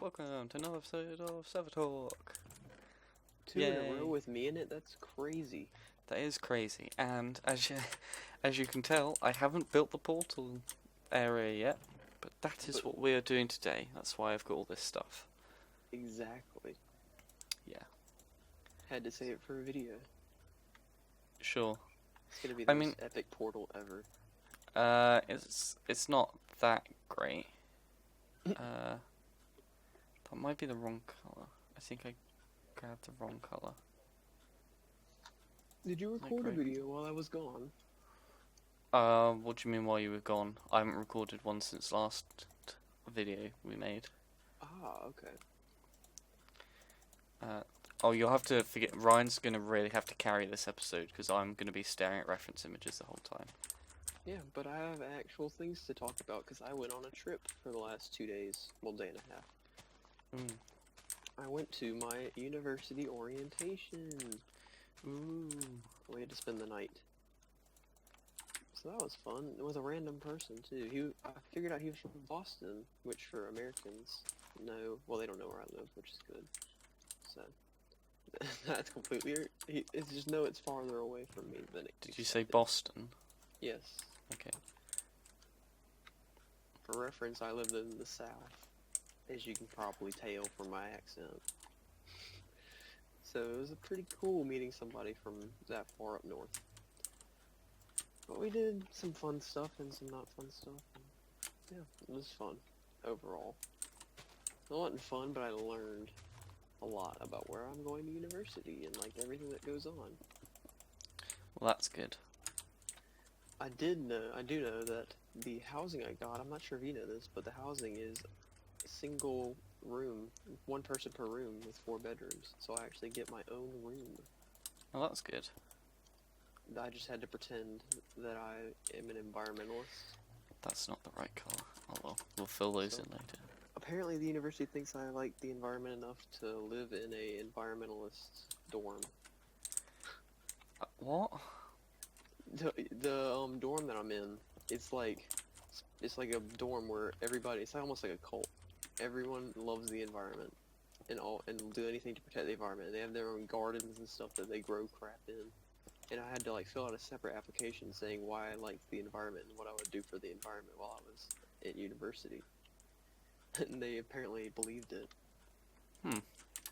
Welcome to another episode of Server Talk. Two in a Yay. row with me in it? That's crazy. That is crazy, and as you can tell, I haven't built the portal area yet, but that is what we are doing today. That's why I've got all this stuff. Exactly. Yeah. Had to say it for a video. Sure. It's gonna be the most epic portal ever. It's not that great. That might be the wrong color. I think I grabbed the wrong color. Did you record a video while I was gone? What do you mean while you were gone? I haven't recorded one since last video we made. Ah, okay. Oh, you'll have to forget. Ryan's gonna really have to carry this episode because I'm gonna be staring at reference images the whole time. Yeah, but I have actual things to talk about because I went on a trip for the last 2 days. Well, day and a half. I went to my university orientation. Ooh. We had to spend the night. So that was fun. It was a random person, too. I figured out he was from Boston, which for Americans, no. Well, they don't know where I live, which is good. So, that's completely... It's just know it's farther away from me than it... Did you say Boston? Yes. Okay. For reference, I lived in the South, as you can probably tell from my accent. So it was pretty cool meeting somebody from that far up north. But we did some fun stuff and some not fun stuff. And yeah, it was fun overall. It wasn't fun, but I learned a lot about where I'm going to university and like everything that goes on. Well, that's good. I do know that the housing I got, I'm not sure if you know this, but the housing is a single room, one person per room with 4 bedrooms. So I actually get my own room. Well, that's good. I just had to pretend that I am an environmentalist. That's not the right color. Oh well, we'll fill those in later. Apparently the university thinks I like the environment enough to live in a environmentalist dorm. What? The dorm that I'm in, it's like a dorm where everybody, it's almost like a cult. Everyone loves the environment and do anything to protect the environment. They have their own gardens and stuff that they grow crap in. And I had to like fill out a separate application saying why I liked the environment and what I would do for the environment while I was at university. And they apparently believed it.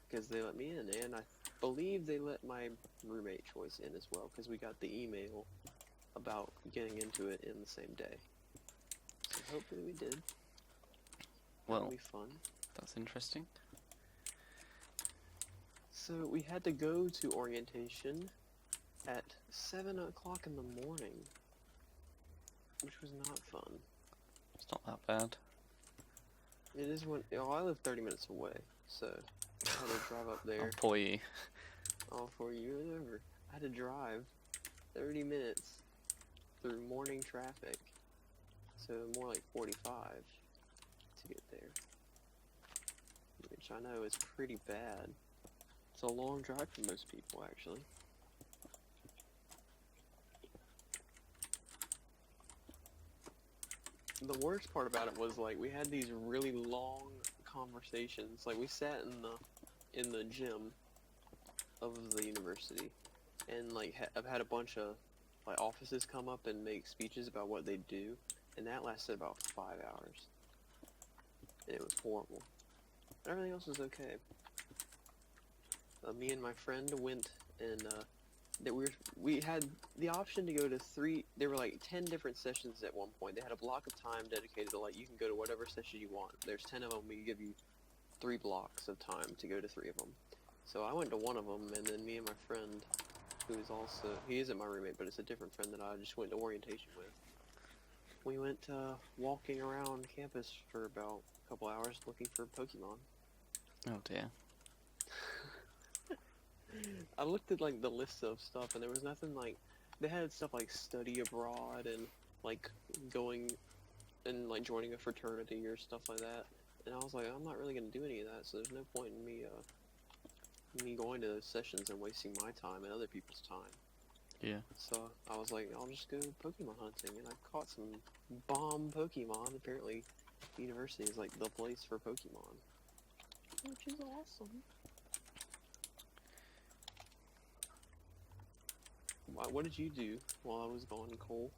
Because they let me in, and I believe they let my roommate choice in as well, because we got the email about getting into it in the same day. So hopefully we did. That'll be fun. That's interesting. So we had to go to orientation at 7 o'clock in the morning, which was not fun. It's not that bad. It is when I live 30 minutes away, so I had to drive up there. Oh, poor you. All for you and over. I had to drive 30 minutes through morning traffic, so more like 45 to get there, which I know is pretty bad. It's a long drive for most people, actually. The worst part about it was like we had these really long conversations. Like we sat in the gym of the university, and like I've had a bunch of like offices come up and make speeches about what they do, and that lasted about 5 hours. And it was horrible. But everything else was okay. Me and my friend went and we had the option to go to 3. There were like 10 different sessions at one point. They had a block of time dedicated to like you can go to whatever session you want. There's 10 of them. We give you 3 blocks of time to go to 3 of them. So I went to one of them, and then me and my friend, who is also, he isn't my roommate, but it's a different friend that I just went to orientation with. We went walking around campus for about a couple hours looking for Pokemon. Oh dear. I looked at like the list of stuff, and there was nothing like, they had stuff like study abroad and like going and like joining a fraternity or stuff like that. And I was like, I'm not really gonna do any of that, so there's no point in me going to those sessions and wasting my time and other people's time. Yeah. So I was like, I'll just go Pokemon hunting, and I caught some bomb Pokemon. Apparently, the university is like the place for Pokemon. which is awesome. What did you do while I was gone, Cole?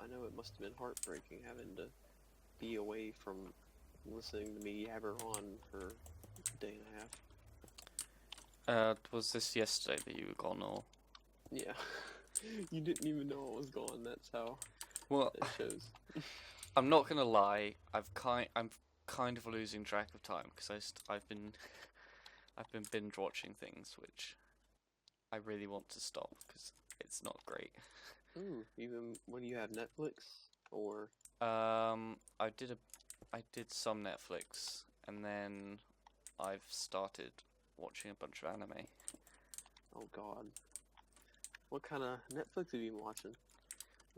I know it must have been heartbreaking having to be away from listening to me yabber on for a day and a half. Was this yesterday that you were gone, or? Yeah. You didn't even know I was gone, that's how Well, it shows. I'm not gonna lie. I'm kind of losing track of time because I've been binge watching things which I really want to stop because it's not great. Ooh, what do you have, Netflix? Or... I did some Netflix, and then I've started watching a bunch of anime. Oh god. What kind of Netflix have you been watching?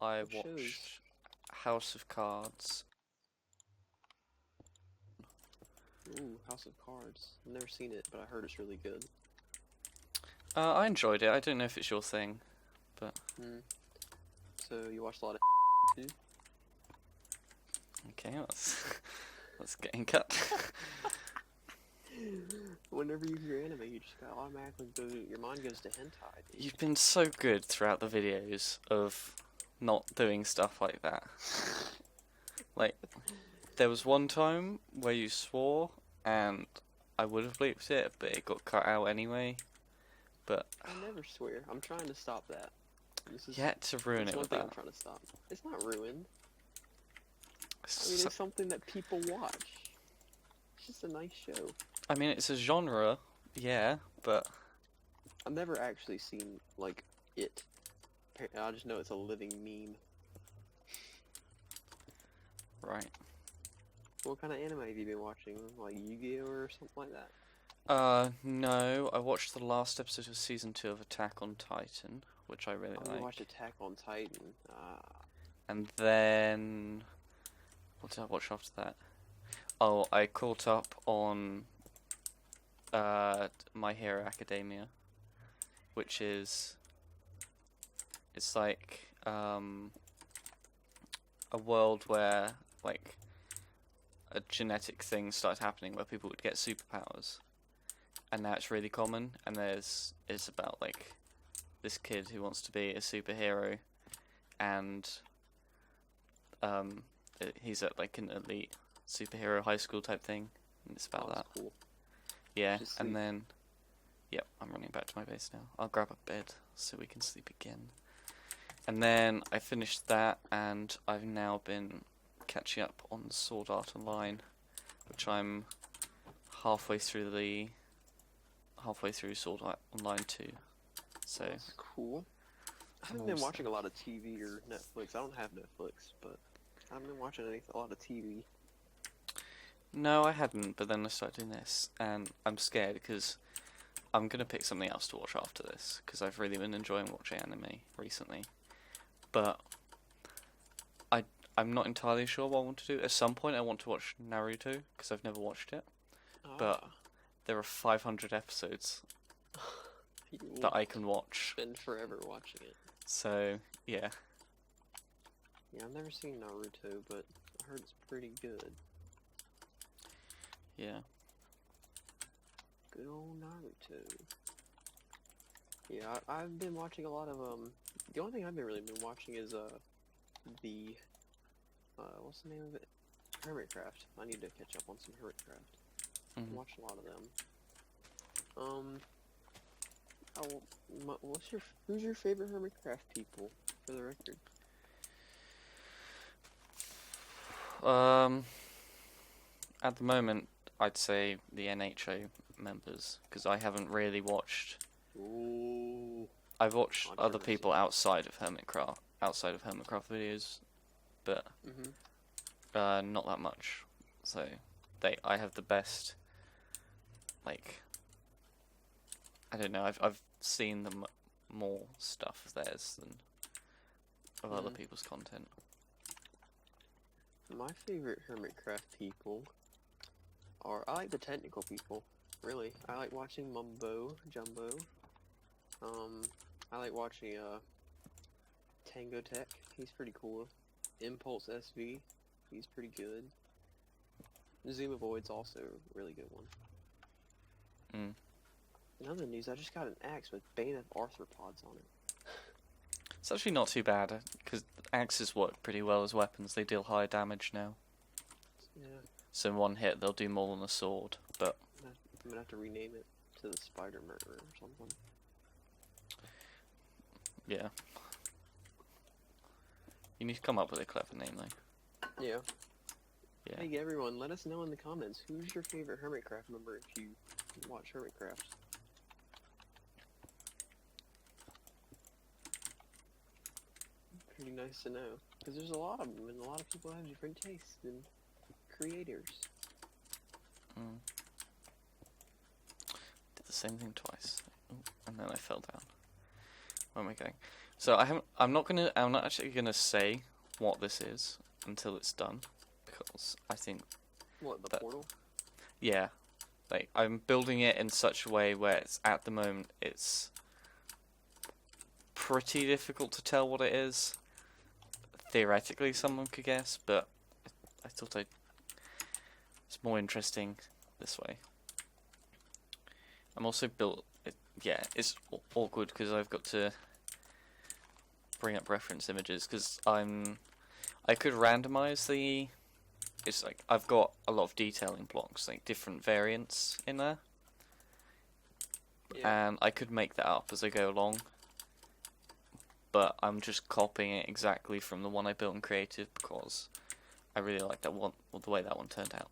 I What shows? watched House of Cards. Ooh, House of Cards. I've never seen it, but I heard it's really good. I enjoyed it. I don't know if it's your thing, but So you watched a lot of too? okay, that's getting cut. Whenever you hear anime, you just gotta automatically your mind goes to hentai. Dude. You've been so good throughout the videos of not doing stuff like that. Like, there was one time where you swore, and I would have bleeped it, but it got cut out anyway. But I never swear. I'm trying to stop that. you had to ruin it one with thing that. I'm trying to stop. It's not ruined. I mean, it's something that people watch. It's just a nice show. I mean, it's a genre, yeah, but I've never actually seen, like, it. I just know it's a living meme. right. What kind of anime have you been watching? Like Yu-Gi-Oh or something like that? No, I watched the last episode of season 2 of Attack on Titan, which I really I like. watched Attack on Titan. And then, what did I watch after that? Oh, I caught up on My Hero Academia, which is, it's like a world where like a genetic thing started happening where people would get superpowers, and now it's really common. And it's about like this kid who wants to be a superhero, and he's at like an elite superhero high school type thing, and it's about that. Cool. Yeah, and then, yep, I'm running back to my base now. I'll grab a bed so we can sleep again. And then I finished that, and I've now been catching up on Sword Art Online, which I'm halfway through Sword Art Online 2. So that's cool. I haven't been watching a lot of TV or Netflix. I don't have Netflix, but I haven't been watching a lot of TV. no, I hadn't, but then I started doing this, and I'm scared because I'm gonna pick something else to watch after this because I've really been enjoying watching anime recently. But I'm not entirely sure what I want to do. At some point, I want to watch Naruto because I've never watched it, but there are 500 episodes that I can watch. Spend forever watching it. So yeah. Yeah, I've never seen Naruto, but I heard it's pretty good. Yeah. Good old Naruto. Yeah, I've been watching a lot of the only thing I've really been watching is the what's the name of it? Hermitcraft. I need to catch up on some Hermitcraft. I watched a lot of them. Who's your favorite Hermitcraft people, for the record? At the moment, I'd say the NHO members because I haven't really watched. Ooh. I've watched other people outside of Hermitcraft videos, but not that much. So I have the best. Like, I don't know. I've seen them more stuff of theirs than of other people's content. My favorite Hermitcraft people are, I like the technical people, really. I like watching Jumbo. I like watching Tango Tech, he's pretty cool. Impulse SV, he's pretty good. Zoom Avoid's also a really good one. Mm. In other news, I just got an axe with Bane of Arthropods on it. It's actually not too bad, because axes work pretty well as weapons. They deal high damage now. Yeah. So in one hit, they'll do more than a sword, but... I'm gonna have to rename it to the Spider Murderer or something. Yeah. You need to come up with a clever name, though. Yeah. Yeah. Hey everyone, let us know in the comments, who's your favorite Hermitcraft member if you watch Hermitcraft? Pretty nice to know, because there's a lot of them, and a lot of people have different tastes and creators. Mm. Did the same thing twice. Ooh, and then I fell down. Where am I going? So I'm not actually gonna say what this is until it's done, because I think What, the portal? Yeah, like I'm building it in such a way where it's at the moment it's pretty difficult to tell what it is. Theoretically, someone could guess, but I thought it's more interesting this way. I'm also yeah, it's awkward because I've got to bring up reference images because I could randomize the. It's like I've got a lot of detailing blocks, like different variants in there, and I could make that up as I go along. But I'm just copying it exactly from the one I built in Creative because I really like that one, or the way that one turned out.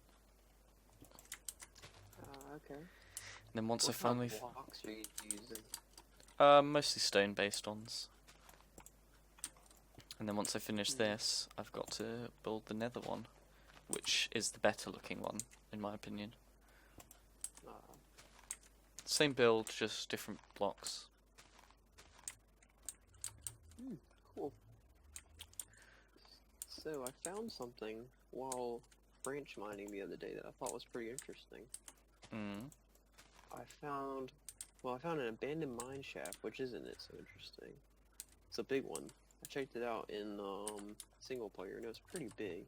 Okay. And then once what I finally, kind of blocks are you using? mostly stone-based ones. And then once I finish this, I've got to build the nether one, which is the better looking one, in my opinion. Same build, just different blocks. Cool. So I found something while branch mining the other day that I thought was pretty interesting. I found an abandoned mine shaft, which isn't it so interesting. It's a big one. I checked it out in single player and it was pretty big.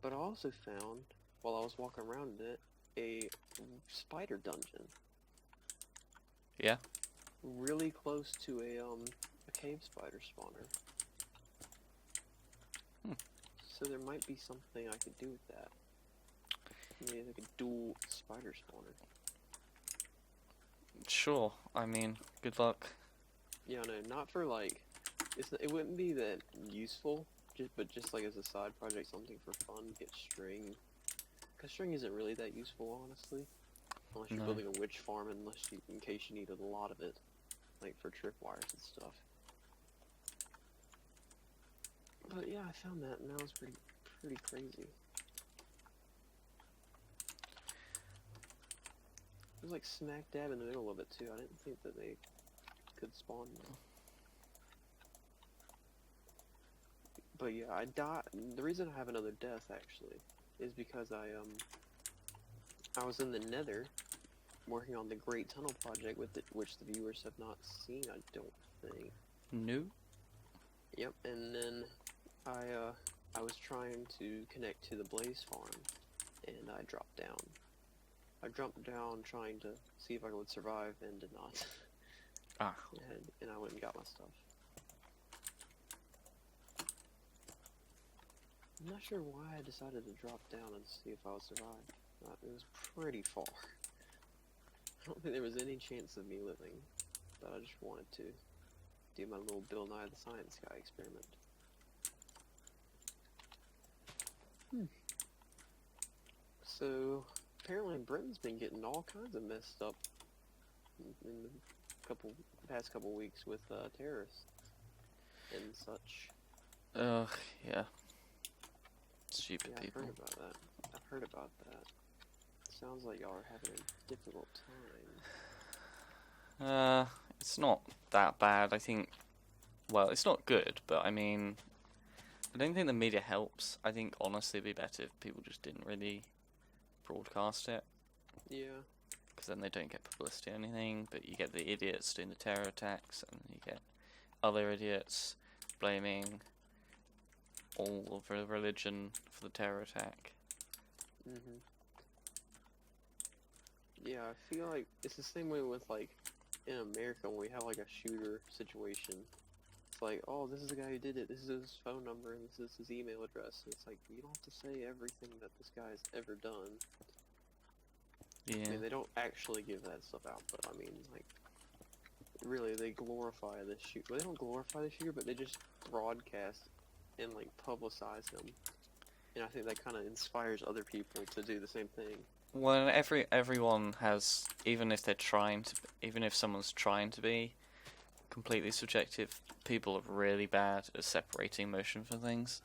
But I also found, while I was walking around in it, a spider dungeon. Yeah? Really close to a cave spider spawner. So there might be something I could do with that. Maybe like a dual spider spawner. Sure. I mean, good luck. Yeah, no, not for like, it wouldn't be that useful, but just like as a side project, something for fun, get string. Because string isn't really that useful, honestly. Unless you're building a witch farm, in case you need a lot of it. Like for tripwires and stuff. But yeah, I found that and that was pretty crazy. It was like smack dab in the middle of it too. I didn't think that they could spawn there. But yeah, I died. The reason I have another death actually is because I was in the Nether working on the Great Tunnel project which the viewers have not seen, I don't think. No. Yep, and then I was trying to connect to the Blaze farm, and I dropped down. I jumped down trying to see if I would survive, and did not. And I went and got my stuff. I'm not sure why I decided to drop down and see if I would survive. It was pretty far. I don't think there was any chance of me living, but I just wanted to do my little Bill Nye the Science Guy experiment. So, apparently Britain's been getting all kinds of messed up in the past couple weeks with terrorists and such. Ugh, yeah. Stupid people. I've heard about that. Sounds like y'all are having a difficult time. It's not that bad. I think, well, it's not good, but I mean, I don't think the media helps. I think honestly it'd be better if people just didn't really broadcast it. Yeah. Because then they don't get publicity or anything, but you get the idiots doing the terror attacks, and you get other idiots blaming all of the religion for the terror attack. Yeah, I feel like it's the same way with like in America when we have like a shooter situation. It's like, oh, this is the guy who did it. This is his phone number and this is his email address. And it's like you don't have to say everything that this guy's ever done. Yeah. I mean, they don't actually give that stuff out, but I mean, like, really, they glorify the shooter. Well, they don't glorify the shooter, but they just broadcast and like publicize him. And I think that kind of inspires other people to do the same thing. Well, everyone has, even if they're trying to, even if someone's trying to be completely subjective, people are really bad at separating emotion from things.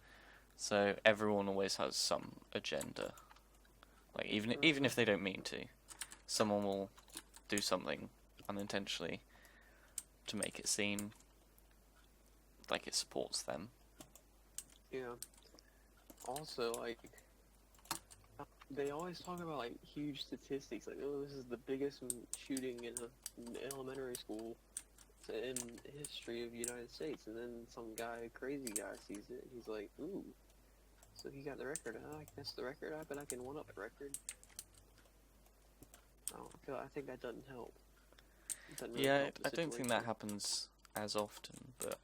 So everyone always has some agenda. Like even if they don't mean to, someone will do something unintentionally to make it seem like it supports them. Yeah. Also, like, they always talk about like huge statistics, like, oh, this is the biggest shooting in an elementary school in history of the United States, and then some guy, crazy guy, sees it, and he's like, ooh, so he got the record, that's the record, I bet I can one-up the record. I think that doesn't help. It doesn't really help the I don't think that situation. happens as often, but...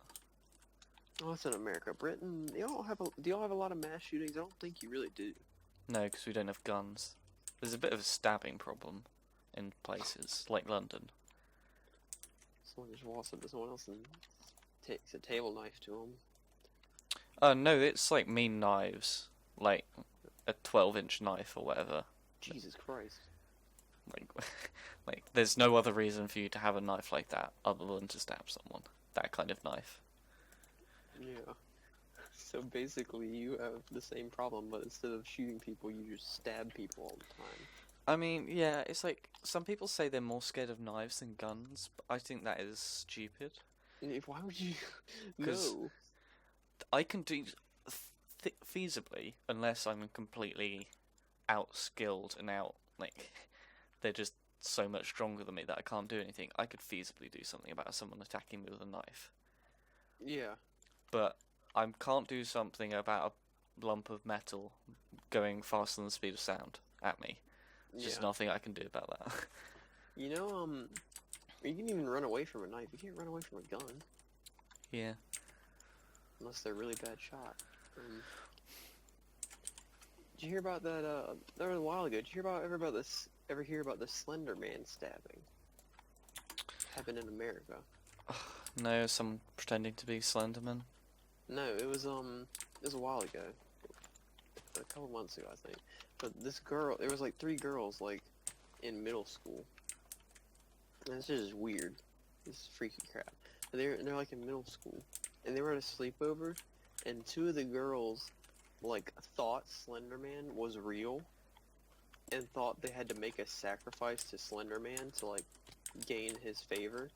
Oh, it's in America. Britain, do y'all have a lot of mass shootings? I don't think you really do. No, because we don't have guns. There's a bit of a stabbing problem in places, like London. Someone just walks up to someone else and takes a table knife to them. No, it's like mean knives. Like a 12-inch knife or whatever. Jesus Christ. Like, like, there's no other reason for you to have a knife like that other than to stab someone. That kind of knife. Yeah. So basically you have the same problem, but instead of shooting people, you just stab people all the time. I mean, yeah, it's like, some people say they're more scared of knives than guns, but I think that is stupid. Why would you... Because No. I can do feasibly, unless I'm completely out-skilled and like, they're just so much stronger than me that I can't do anything. I could feasibly do something about someone attacking me with a knife. Yeah. But I can't do something about a lump of metal going faster than the speed of sound at me. There's just nothing I can do about that. You know, you can even run away from a knife. You can't run away from a gun. Yeah. Unless they're a really bad shot. Did you hear about that, that was a while ago. Did you ever hear about the Slenderman stabbing? Happened in America. No, someone pretending to be Slenderman. No, it was a while ago. A couple months ago, I think. But this girl, there was like 3 girls, like, in middle school. And this is just weird. This is freaky crap. And they're like in middle school. And they were at a sleepover, and 2 of the girls, like, thought Slenderman was real, and thought they had to make a sacrifice to Slenderman to, like, gain his favor.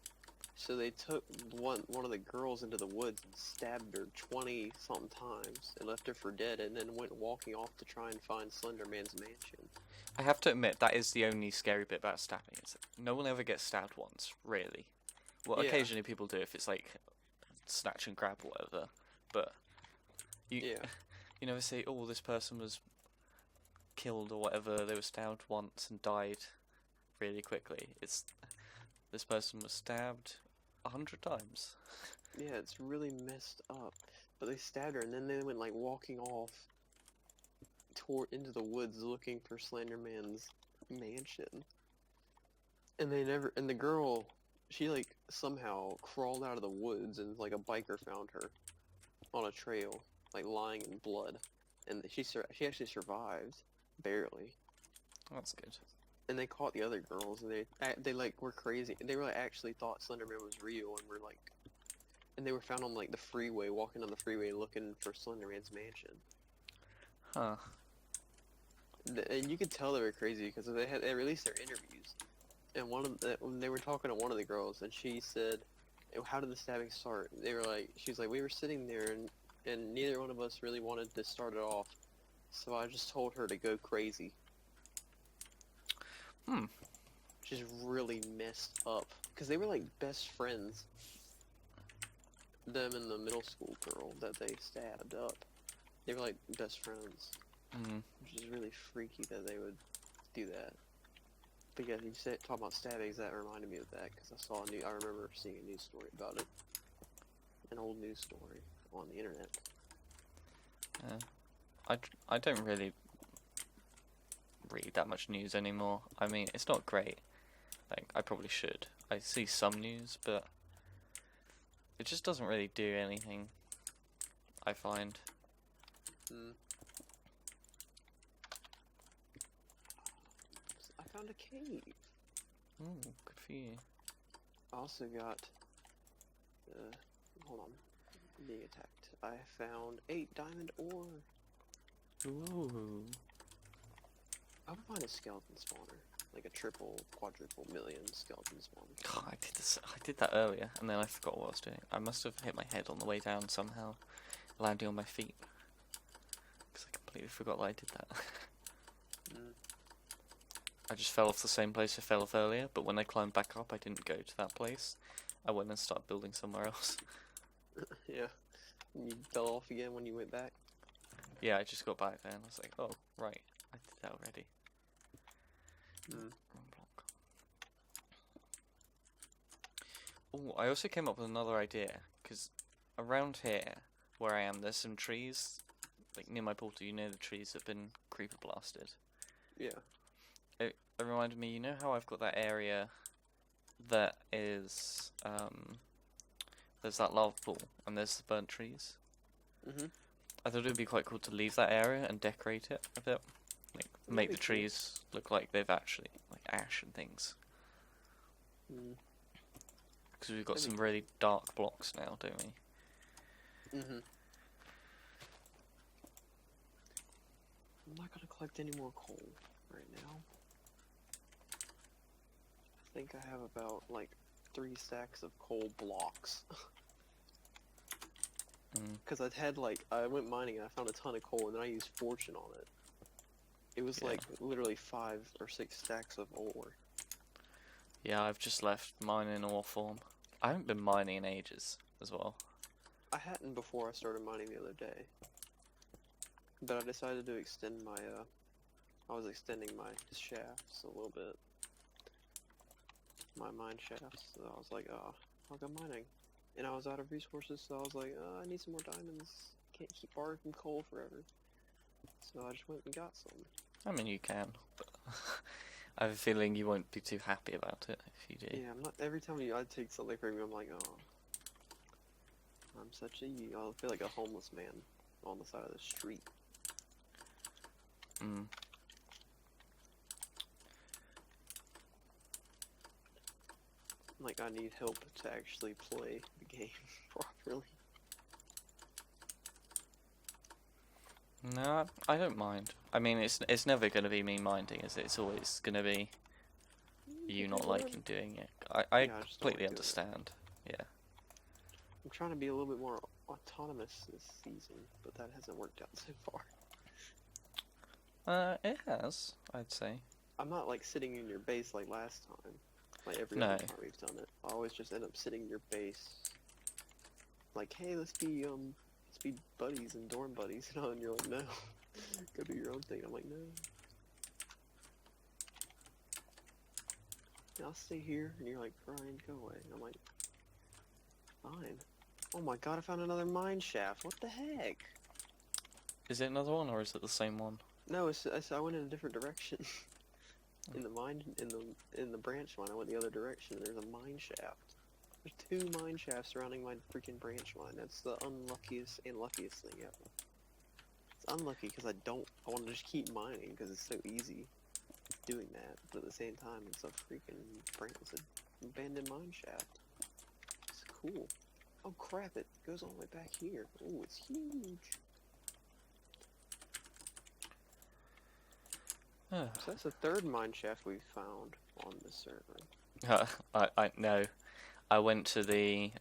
So they took one of the girls into the woods and stabbed her 20-something times and left her for dead, and then went walking off to try and find Slenderman's mansion. I have to admit, that is the only scary bit about stabbing. Is that no one ever gets stabbed once, really. Well, Yeah. occasionally people do if it's like snatch and grab or whatever, but you never say, oh, this person was killed or whatever, they were stabbed once and died really quickly. It's this person was stabbed 100 times. Yeah, it's really messed up. But they stabbed her, and then they went like walking off into the woods looking for Slenderman's mansion. And the girl, she like somehow crawled out of the woods, and like a biker found her on a trail, like lying in blood. And she actually survived, barely. That's good. And they caught the other girls, and they like were crazy. They really actually thought Slenderman was real, and and they were found on like the freeway, walking on the freeway looking for Slenderman's mansion. Huh. And you could tell they were crazy because they released their interviews, and when they were talking to one of the girls, and she said, "How did the stabbing start?" She's like, "We were sitting there, and neither one of us really wanted to start it off, so I just told her to go crazy." Just really messed up. Because they were like best friends. Them and the middle school girl that they stabbed up. They were like best friends. Which is really freaky that they would do that. But yeah, you said talking about stabbings. That reminded me of that because I remember seeing a news story about it. An old news story on the internet. I don't really read that much news anymore. I mean, it's not great. Like, I probably should. I see some news, but it just doesn't really do anything, I find. I found a cave. Ooh, good for you. I also got, hold on, I'm being attacked. I found 8 diamond ore. Ooh. I would find a skeleton spawner, like a triple, quadruple million skeleton spawner. God, I did that earlier, and then I forgot what I was doing. I must have hit my head on the way down somehow, landing on my feet. Because I completely forgot that I did that. I just fell off the same place I fell off earlier, but when I climbed back up, I didn't go to that place. I went and started building somewhere else. Yeah. And you fell off again when you went back? Yeah, I just got back there and I was like, oh, right, I did that already. Wrong block. Oh, I also came up with another idea, because around here, where I am, there's some trees, like near my portal, you know the trees that have been creeper blasted. Yeah. It reminded me, you know how I've got that area that is, there's that lava pool, and there's the burnt trees? I thought it would be quite cool to leave that area and decorate it a bit. Like, make the trees look like they've actually, like, ash and things. Because we've got some really dark blocks now, don't we? I'm not gonna collect any more coal right now. I think I have about, like, 3 stacks of coal blocks. Because I'd had, like, I went mining and I found a ton of coal and then I used fortune on it. It was like literally 5 or 6 stacks of ore. Yeah, I've just left mine in ore form. I haven't been mining in ages as well. I hadn't before I started mining the other day. But I decided to extend my, I was extending my shafts a little bit. My mine shafts, so I was like, I'll go mining. And I was out of resources, so I was like, I need some more diamonds. Can't keep borrowing from coal forever. So I just went and got some. I mean, you can, but I have a feeling you won't be too happy about it if you do. Yeah, I'm not, every time I take something from you, I'm like, oh. I'm such a, I feel like a homeless man on the side of the street. Like, I need help to actually play the game properly. No, I don't mind. I mean, it's never going to be me minding, is it? It's always going to be you not liking doing it. I completely understand. Yeah. I'm trying to be a little bit more autonomous this season, but that hasn't worked out so far. It has, I'd say. I'm not like sitting in your base like last time. Like every other time we've done it. I always just end up sitting in your base. Like, hey, let's be buddies and dorm buddies, you know, and you're like, no. Go do your own thing. I'm like, no. And I'll stay here, and you're like, Ryan, go away. And I'm like, fine. Oh my god, I found another mine shaft. What the heck? Is it another one, or is it the same one? No, I went in a different direction. In the mine, in the branch line, I went the other direction. There's a mine shaft. There's 2 mine shafts surrounding my freaking branch line. That's the unluckiest and luckiest thing ever. It's unlucky because I want to just keep mining because it's so easy doing that. But at the same time, it's a freaking it's an abandoned mine shaft. It's cool. Oh crap! It goes all the way back here. Oh, it's huge. So that's the 3rd mine shaft we've found on this server. I know. I went to the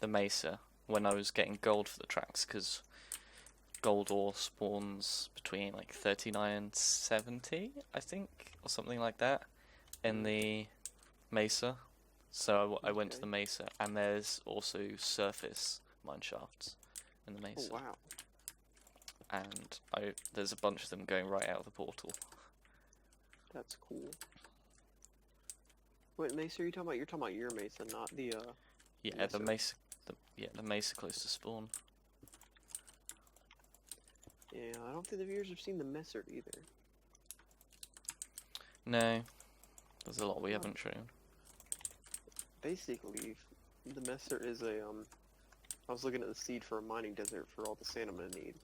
mesa when I was getting gold for the tracks, because gold ore spawns between like 39 and 70, I think, or something like that, in the mesa. So I went to the mesa, and there's also surface mine shafts in the mesa. Oh wow. And there's a bunch of them going right out of the portal. That's cool. What mace are you talking about? You're talking about your mace and not the Yeah, the mace. The mace are close to spawn. Yeah, I don't think the viewers have seen the messer either. No, there's a lot we haven't shown. Basically, the messer is a I was looking at the seed for a mining desert for all the sand I'm gonna need,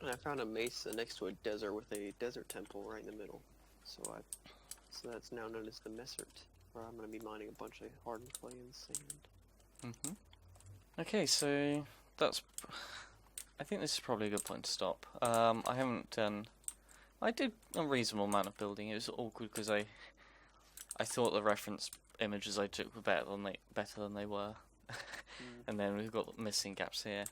and I found a mace next to a desert with a desert temple right in the middle. So that's now known as the Messert, where I'm gonna be mining a bunch of hardened clay and sand. Okay, so that's. I think this is probably a good point to stop. I haven't done. I did a reasonable amount of building. It was awkward because I thought the reference images I took were better than they were, and then we've got missing gaps here.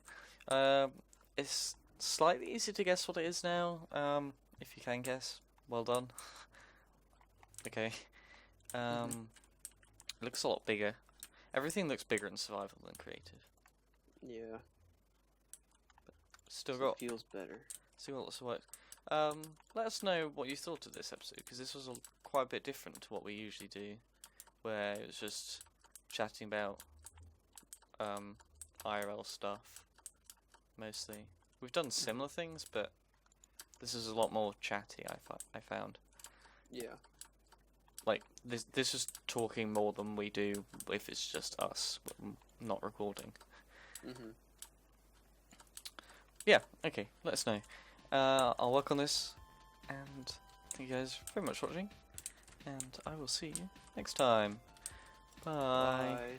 It's slightly easier to guess what it is now. If you can guess, well done. Okay. It looks a lot bigger. Everything looks bigger in survival than creative. Yeah. Still So got. Feels better. Still got lots of work. Let us know what you thought of this episode, because this was quite a bit different to what we usually do, where it was just chatting about IRL stuff, mostly. We've done similar things, but this is a lot more chatty, I found. Yeah. Like, this is talking more than we do if it's just us, not recording. Yeah, okay, let us know. I'll work on this, and thank you guys very much for watching, and I will see you next time. Bye. Bye.